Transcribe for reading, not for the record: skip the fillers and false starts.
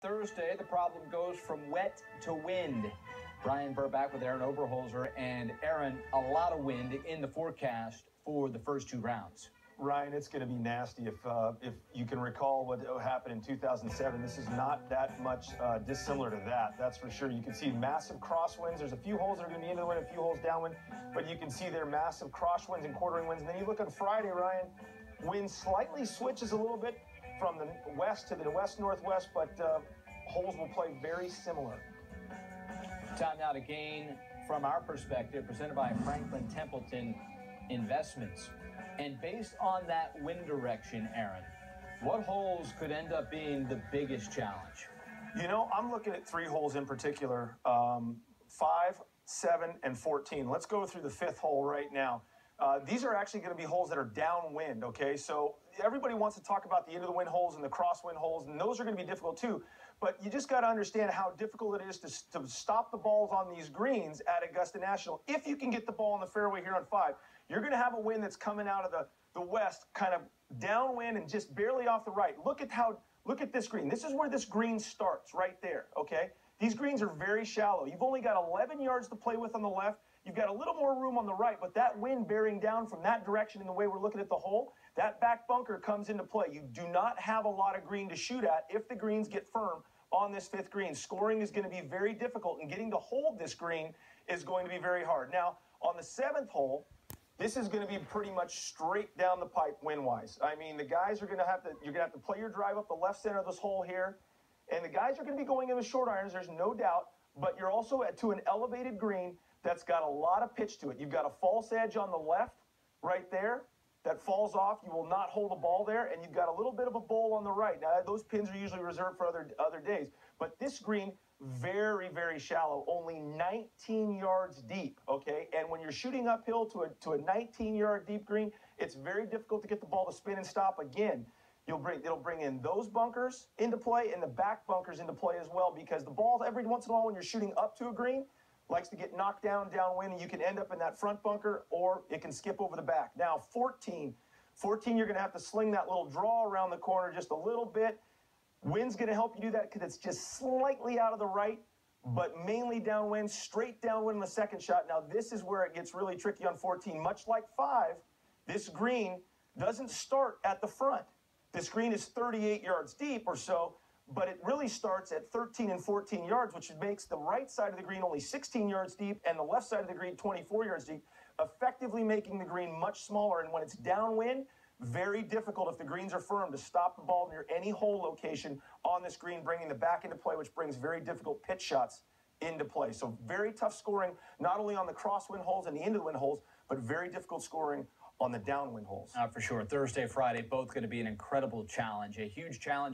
Thursday, the problem goes from wet to wind. Brian Burback with Aaron Oberholzer. And Aaron, a lot of wind in the forecast for the first two rounds. Ryan, it's going to be nasty. If you can recall what happened in 2007, this is not that much dissimilar to that. That's for sure. You can see massive crosswinds. There's a few holes that are going to be into the wind, a few holes downwind, but you can see there massive crosswinds and quartering winds. And then you look on Friday, Ryan, wind slightly switches a little bit from the west to the west-northwest, but holes will play very similar. Time now to gain from our perspective, presented by Franklin Templeton Investments. And based on that wind direction, Aaron, what holes could end up being the biggest challenge? You know, I'm looking at three holes in particular, 5, 7, and 14. Let's go through the fifth hole right now. These are actually going to be holes that are downwind, okay? So everybody wants to talk about the into-the-wind holes and the crosswind holes, and those are going to be difficult too. But you just got to understand how difficult it is to stop the balls on these greens at Augusta National. If you can get the ball in the fairway here on 5, you're going to have a wind that's coming out of the west, kind of downwind and just barely off the right. Look at this green. This is where this green starts, right there, okay? These greens are very shallow. You've only got 11 yards to play with on the left. You've got a little more room on the right, but that wind bearing down from that direction in the way we're looking at the hole, that back bunker comes into play. You do not have a lot of green to shoot at if the greens get firm on this fifth green. Scoring is going to be very difficult, and getting to hold this green is going to be very hard. Now, on the seventh hole, this is going to be pretty much straight down the pipe wind-wise. I mean, the guys are going to have to, you're going to have to play your drive up the left center of this hole here, and the guys are going to be going in with short irons, there's no doubt, but you're also to an elevated green that's got a lot of pitch to it. You've got a false edge on the left right there that falls off. You will not hold the ball there, and you've got a little bit of a bowl on the right. Now, those pins are usually reserved for other days, but this green, very, very shallow, only 19 yards deep, okay? And when you're shooting uphill to a 19-yard deep green, it's very difficult to get the ball to spin and stop again. It'll bring in those bunkers into play and the back bunkers into play as well, because the ball, every once in a while when you're shooting up to a green, likes to get knocked downwind, and you can end up in that front bunker, or it can skip over the back. Now, 14, you're going to have to sling that little draw around the corner just a little bit. Wind's going to help you do that because it's just slightly out of the right, but mainly downwind, straight downwind in the second shot. Now, this is where it gets really tricky on 14. Much like 5, this green doesn't start at the front. This green is 38 yards deep or so, but it really starts at 13 and 14 yards, which makes the right side of the green only 16 yards deep and the left side of the green 24 yards deep, effectively making the green much smaller. And when it's downwind, very difficult if the greens are firm to stop the ball near any hole location on this green, bringing the back into play, which brings very difficult pitch shots into play. So very tough scoring, not only on the crosswind holes and the into-the-wind holes, but very difficult scoring on the downwind holes. For sure. Thursday, Friday, both going to be an incredible challenge, a huge challenge.